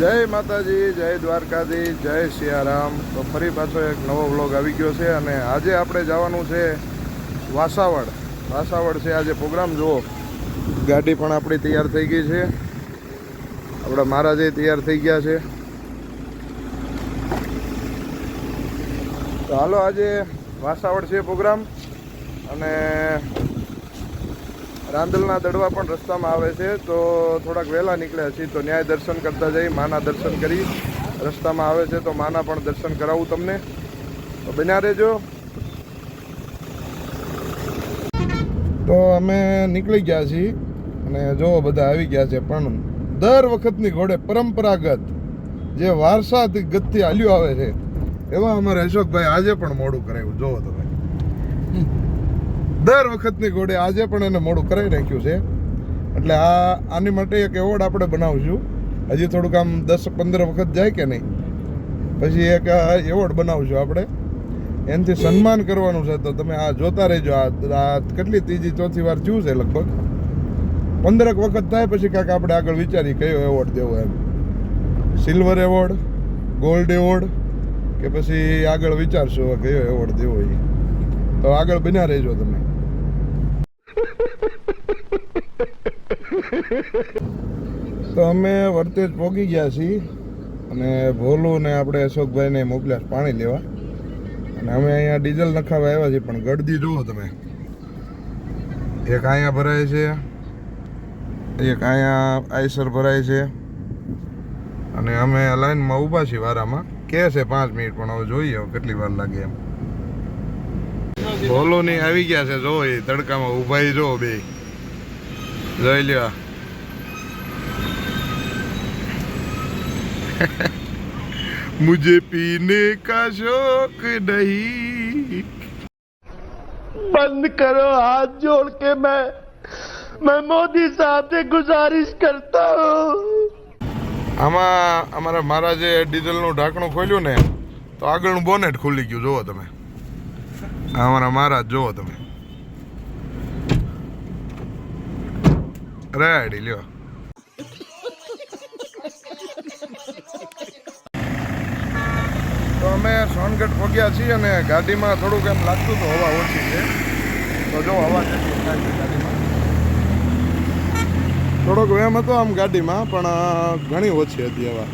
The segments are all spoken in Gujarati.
જય માતાજી, જય દ્વારકાધીશ, જય સિયારામ. તો ફરી પાછો એક નવો વ્લોગ આવી ગયો છે અને આજે આપણે જવાનું છે વાસાવડ. વાસાવડ છે આજે પ્રોગ્રામ. જુઓ, ગાડી પણ આપણી તૈયાર થઈ ગઈ છે, આપણા મહારાજે તૈયાર થઈ ગયા છે. તો હાલો, આજે વાસાવડ છે પ્રોગ્રામ અને રાંદલના દડવા પણ રસ્તામાં આવે છે. તો થોડાક વહેલા નીકળ્યા છીએ, તો ન્યાય દર્શન કરતા જઈ, માના દર્શન કરી. રસ્તામાં આવે છે તો માના પણ દર્શન કરાવું તમને, તો બન્યા રહેજો. તો અમે નીકળી ગયા છીએ અને જો બધા આવી ગયા છે, પણ દર વખતની ઘોડે પરંપરાગત જે વારસાથી ગતથી હાલ્યું આવે છે એવા અમારે અશોકભાઈ આજે પણ મોડું કરાવ્યું. જોવો તમે, દર વખતની ઘોડે આજે પણ એને મોડું કરાવી નાખ્યું છે. એટલે આની માટે એક એવોર્ડ આપણે બનાવશું. હજી થોડુંક આમ 10-15 વખત જાય કે નહીં, પછી એક એવોર્ડ બનાવશું આપણે, એનાથી સન્માન કરવાનું છે. તો તમે આ જોતા રહેજો. આ કેટલી ત્રીજી ચોથી વાર થયું છે, લગભગ 15 વખત થાય પછી કાંઈક આપણે આગળ વિચારીએ કયો એવોર્ડ દેવો એમ. સિલ્વર એવોર્ડ, ગોલ્ડ એવોર્ડ, કે પછી આગળ વિચારશું કયો એવોર્ડ દેવો એ. તો આગળ બન્યા રહેજો તમે. તો અમે વર્તેજ પહોંચી ગયા છીએ અને ભોલું ને આપણે અશોકભાઈને મોકલ્યા પાણી લેવા. અને અમે અહીંયા ડીઝલ નખાવા આવ્યા છીએ, પણ ગળદી જુઓ તમે, એક અહીંયા ભરાય છે, એક અહીંયા આઈસર ભરાય છે, અને અમે લાઈનમાં ઊભા છીએ વારામાં. કે છે 5 મિનિટ, પણ હવે જોઈએ કેટલી વાર લાગે એમ. ભોલું ની આવી ગયા છે, જો એ તડકામાં ઊભા જો બે, જોઈ લ્યો. मुझे पीने का शौक नहीं. बंद करो हाथ जोड़ के मैं मोदी साहब से गुजारिश करता हूँ. આમાં અમારા મહારાજે ડીઝલનું ઢાંકણું ખોલ્યું ને, તો આગળનું બોનેટ ખુલી ગયું. જુઓ તમે, અમારા મહારાજ જુઓ તમે, રેડી લ્યો. તો અમે સોનગઢ પહોંચ્યા છીએ અને ગાડીમાં થોડુંક એમ લાગતું તો હવા ઓછી છે. તો જો હવા કેટલી થાય છે ગાડીમાં, થોડોક વેમ હતો આમ ગાડીમાં, પણ ઘણી ઓછી હતી હવા.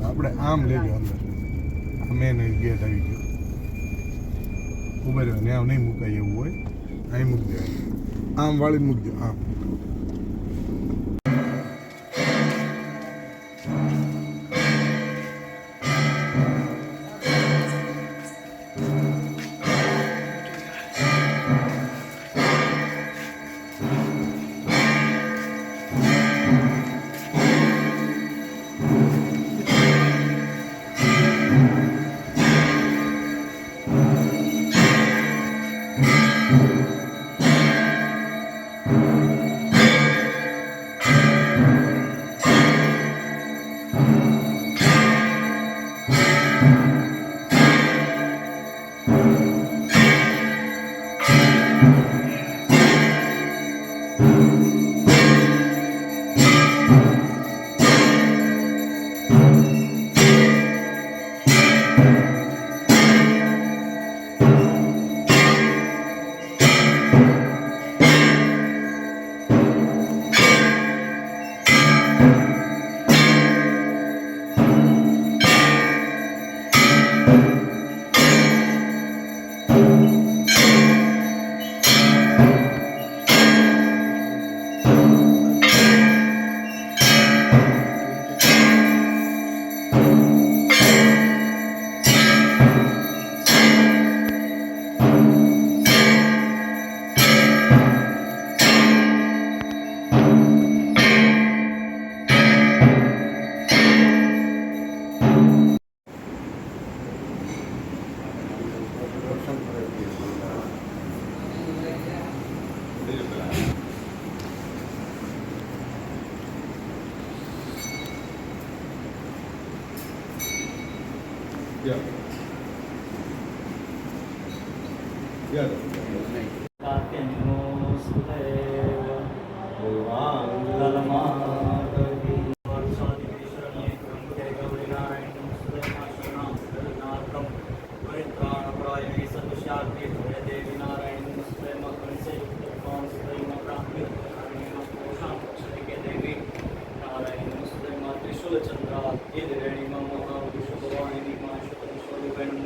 આપણે આમ લેજો અંદર, મેન ગેટ આવી ગયો. ઉભા રહ્યો ને, આમ નહીં મુકાય એવું હોય, અહીં મૂકી દેવાય, આમ વાળી મૂકજો. આમ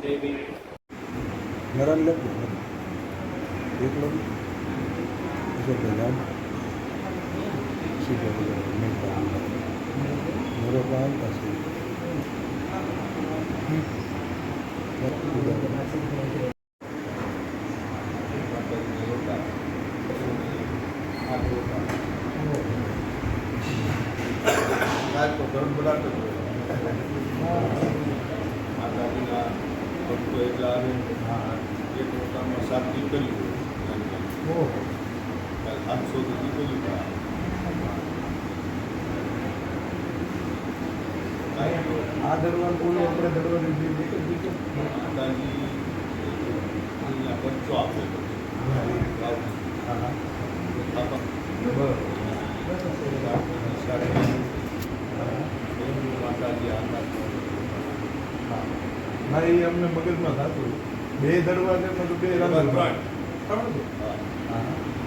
देवी Ngaran lagi, एक लोग जो बेलान सीधे में काम मेरे काम का सी ભક્તો એટલા આવે એક રોટામાં 7 દીકરીઓ ओह 700 દીકરીઓ આ દરવાન બોલો આપણે દરવાન દીધી માતાજી અહીંયા બચ્ચો આપે માતાજી આતા ના એ અમને મગજમાં થતું બે દરવાજામાં તો બે ત્રણ. ત્રણ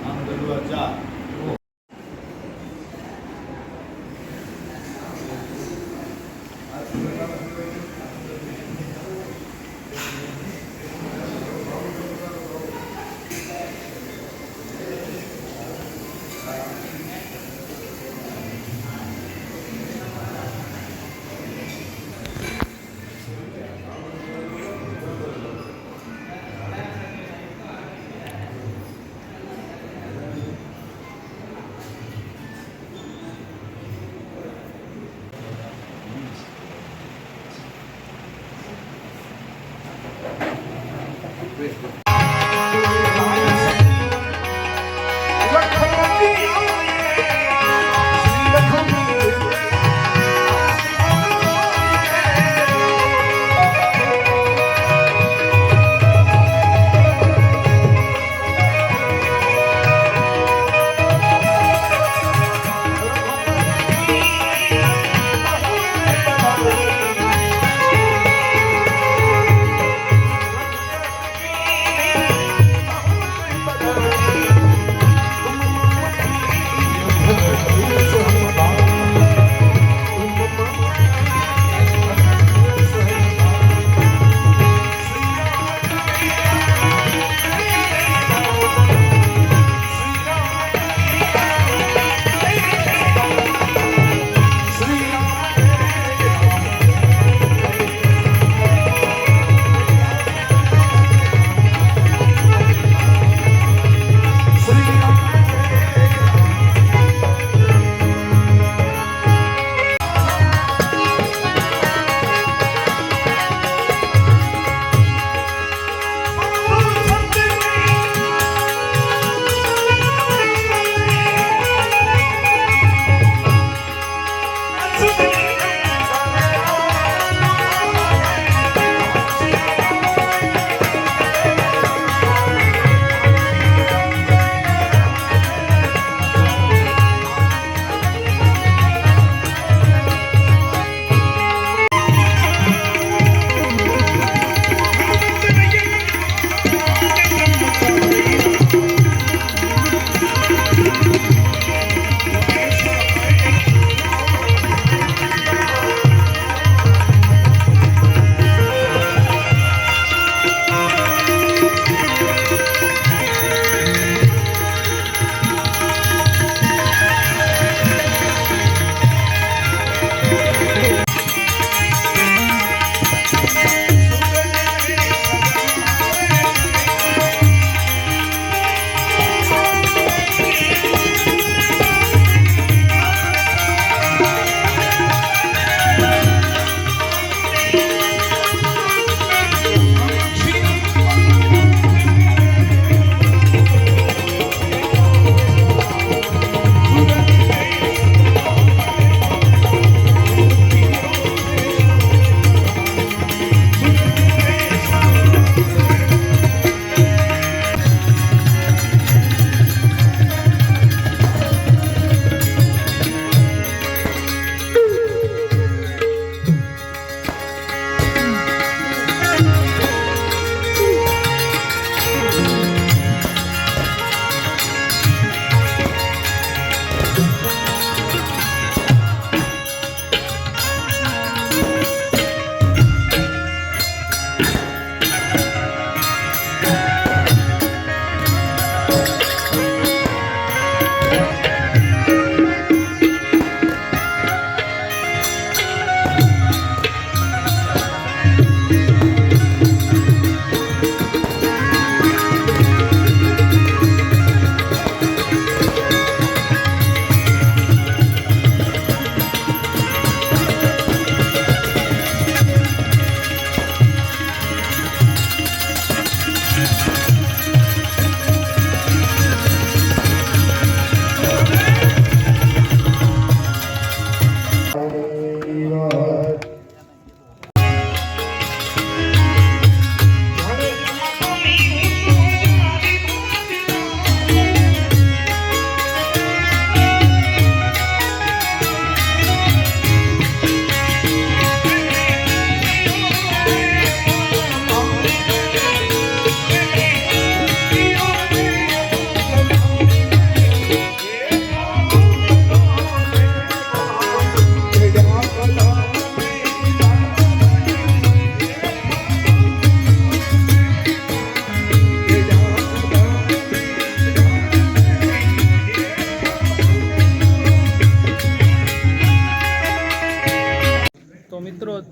આમ દરવા 4 આ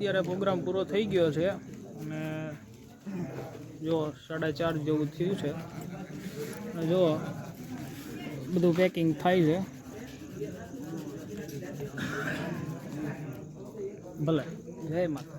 અત્યારે પ્રોગ્રામ પૂરો થઈ ગયો છે અને જો 4:30 જેવું થયું છે અને જો બધું પેકિંગ થાય છે. ભલે જય માતા.